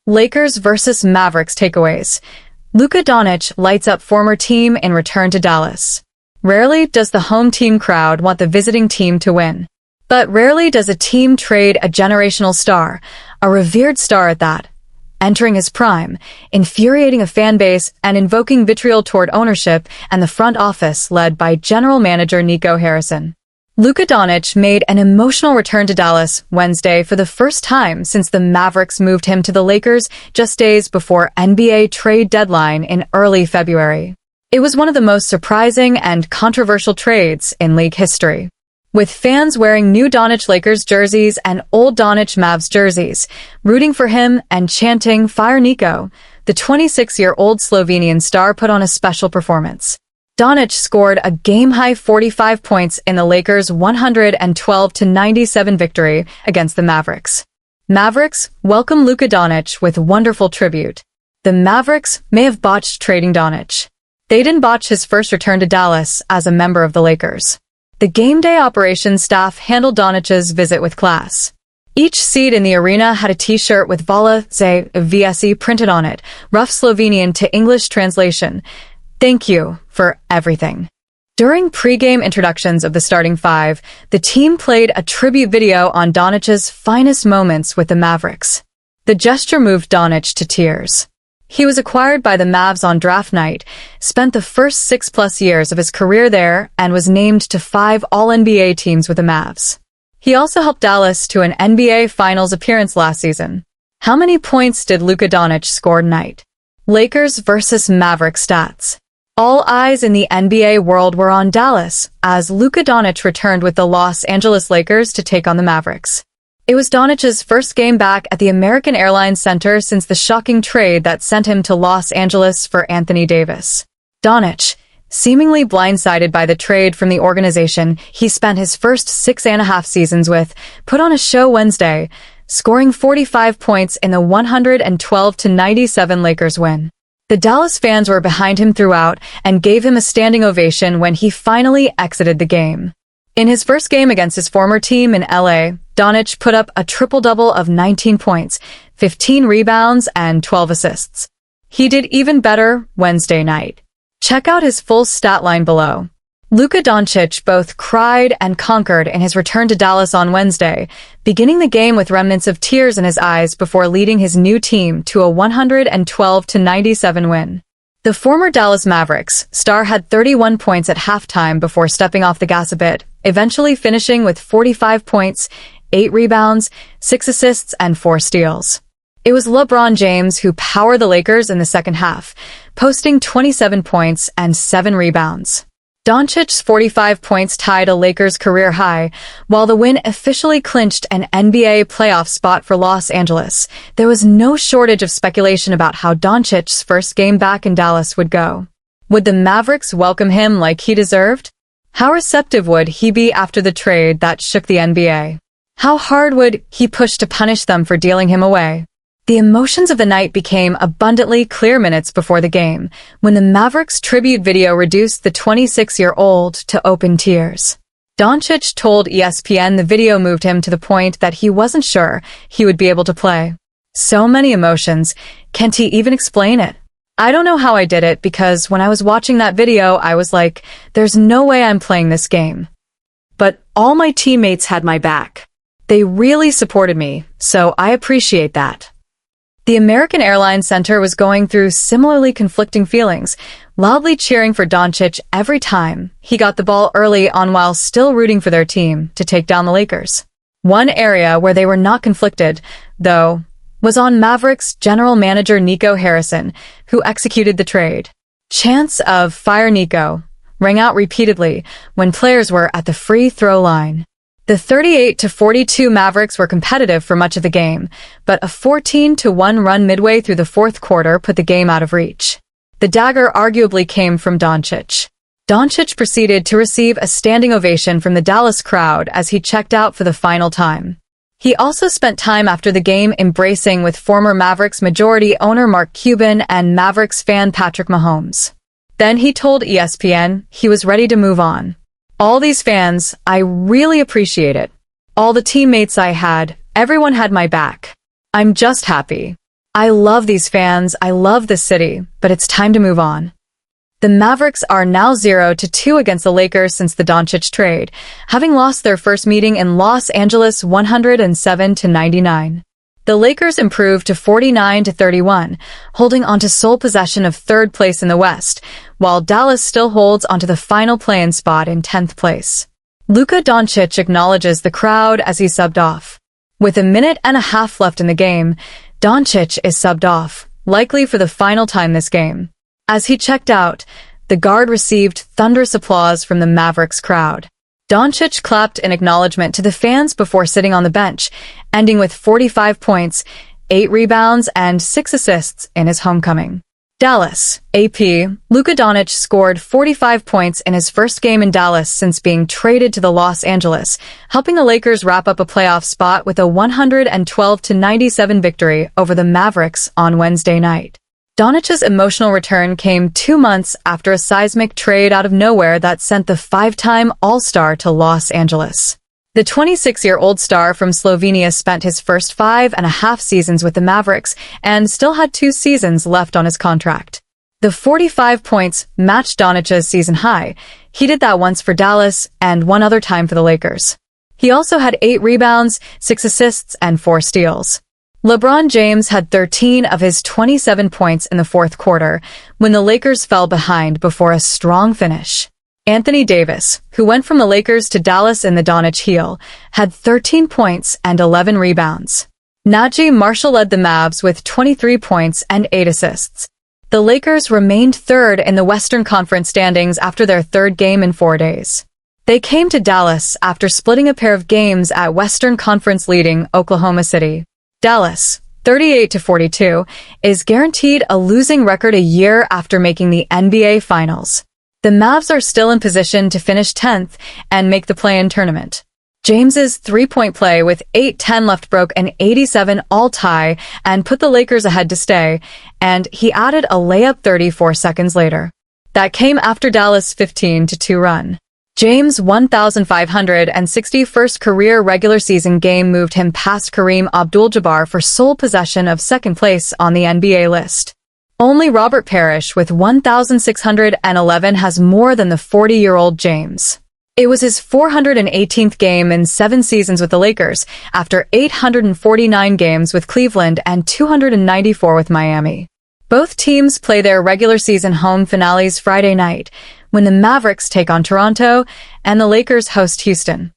Lakers vs. Mavericks takeaways. Luka Dončić lights up former team in return to Dallas. Rarely does the home team crowd want the visiting team to win. But rarely does a team trade a generational star, a revered star at that, entering his prime, infuriating a fan base and invoking vitriol toward ownership and the front office led by general manager Nico Harrison. Luka Dončić made an emotional return to Dallas Wednesday for the first time since the Mavericks moved him to the Lakers just days before NBA trade deadline in early February. It was one of the most surprising and controversial trades in league history, with fans wearing new Dončić Lakers jerseys and old Dončić Mavs jerseys, rooting for him and chanting "Fire Nico." The 26-year-old Slovenian star put on a special performance. Dončić scored a game-high 45 points in the Lakers' 112-97 victory against the Mavericks. Mavericks welcome Luka Dončić with wonderful tribute. The Mavericks may have botched trading Dončić. They didn't botch his first return to Dallas as a member of the Lakers. The game day operations staff handled Dončić's visit with class. Each seat in the arena had a t-shirt with Vala ze VSE printed on it, rough Slovenian to English translation. Thank you for everything. During pre-game introductions of the starting five, the team played a tribute video on Dončić's finest moments with the Mavericks. The gesture moved Dončić to tears. He was acquired by the Mavs on draft night, spent the first 6+ years of his career there, and was named to 5 All-NBA teams with the Mavs. He also helped Dallas to an NBA Finals appearance last season. How many points did Luka Dončić score tonight? Lakers vs. Mavericks stats. All eyes in the NBA world were on Dallas, as Luka Dončić returned with the Los Angeles Lakers to take on the Mavericks. It was Dončić's first game back at the American Airlines Center since the shocking trade that sent him to Los Angeles for Anthony Davis. Dončić, seemingly blindsided by the trade from the organization he spent his first 6.5 seasons with, put on a show Wednesday, scoring 45 points in the 112-97 Lakers win. The Dallas fans were behind him throughout and gave him a standing ovation when he finally exited the game. In his first game against his former team in LA, Dončić put up a triple-double of 19 points, 15 rebounds, and 12 assists. He did even better Wednesday night. Check out his full stat line below. Luka Dončić both cried and conquered in his return to Dallas on Wednesday, beginning the game with remnants of tears in his eyes before leading his new team to a 112-97 win. The former Dallas Mavericks star had 31 points at halftime before stepping off the gas a bit, eventually finishing with 45 points, 8 rebounds, 6 assists, and 4 steals. It was LeBron James who powered the Lakers in the second half, posting 27 points and 7 rebounds. Dončić's 45 points tied a Lakers career high, while the win officially clinched an NBA playoff spot for Los Angeles. There was no shortage of speculation about how Dončić's first game back in Dallas would go. Would the Mavericks welcome him like he deserved? How receptive would he be after the trade that shook the NBA? How hard would he push to punish them for dealing him away? The emotions of the night became abundantly clear minutes before the game, when the Mavericks tribute video reduced the 26-year-old to open tears. Dončić told ESPN the video moved him to the point that he wasn't sure he would be able to play. So many emotions, can't he even explain it? I don't know how I did it because when I was watching that video I was like, there's no way I'm playing this game. But all my teammates had my back. They really supported me, so I appreciate that. The American Airlines Center was going through similarly conflicting feelings, loudly cheering for Dončić every time he got the ball early on while still rooting for their team to take down the Lakers. One area where they were not conflicted, though, was on Mavericks general manager Nico Harrison, who executed the trade. Chants of "Fire Nico" rang out repeatedly when players were at the free throw line. The 38-42 Mavericks were competitive for much of the game, but a 14-1 run midway through the fourth quarter put the game out of reach. The dagger arguably came from Dončić. Dončić proceeded to receive a standing ovation from the Dallas crowd as he checked out for the final time. He also spent time after the game embracing with former Mavericks majority owner Mark Cuban and Mavericks fan Patrick Mahomes. Then he told ESPN he was ready to move on. All these fans, I really appreciate it. All the teammates I had, everyone had my back. I'm just happy. I love these fans, I love this city, but it's time to move on. The Mavericks are now 0-2 against the Lakers since the Doncic trade, having lost their first meeting in Los Angeles 107-99. The Lakers improved to 49-31, holding onto sole possession of third place in the West, while Dallas still holds onto the final play-in spot in 10th place. Luka Dončić acknowledges the crowd as he subbed off. With a minute and a half left in the game, Doncic is subbed off, likely for the final time this game. As he checked out, the guard received thunderous applause from the Mavericks crowd. Doncic clapped in acknowledgement to the fans before sitting on the bench, ending with 45 points, 8 rebounds, and 6 assists in his homecoming. Dallas, AP, Luka Dončić scored 45 points in his first game in Dallas since being traded to the Los Angeles, helping the Lakers wrap up a playoff spot with a 112-97 victory over the Mavericks on Wednesday night. Doncic's emotional return came 2 months after a seismic trade out of nowhere that sent the 5-time All-Star to Los Angeles. The 26-year-old star from Slovenia spent his first 5.5 seasons with the Mavericks and still had 2 seasons left on his contract. The 45 points matched Doncic's season high. He did that once for Dallas and one other time for the Lakers. He also had 8 rebounds, 6 assists, and 4 steals. LeBron James had 13 of his 27 points in the fourth quarter when the Lakers fell behind before a strong finish. Anthony Davis, who went from the Lakers to Dallas in the Dončić heel, had 13 points and 11 rebounds. Najee Marshall led the Mavs with 23 points and 8 assists. The Lakers remained third in the Western Conference standings after their third game in 4 days. They came to Dallas after splitting a pair of games at Western Conference leading Oklahoma City. Dallas, 38-42, is guaranteed a losing record a year after making the NBA Finals. The Mavs are still in position to finish 10th and make the play-in tournament. James's three-point play with 8:10 left broke an 87 all-tie and put the Lakers ahead to stay, and he added a layup 34 seconds later. That came after Dallas' 15-2 run. James' 1,561st career regular season game moved him past Kareem Abdul-Jabbar for sole possession of second place on the NBA list. Only Robert Parrish with 1,611 has more than the 40-year-old James. It was his 418th game in 7 seasons with the Lakers, after 849 games with Cleveland and 294 with Miami. Both teams play their regular season home finales Friday night, when the Mavericks take on Toronto and the Lakers host Houston.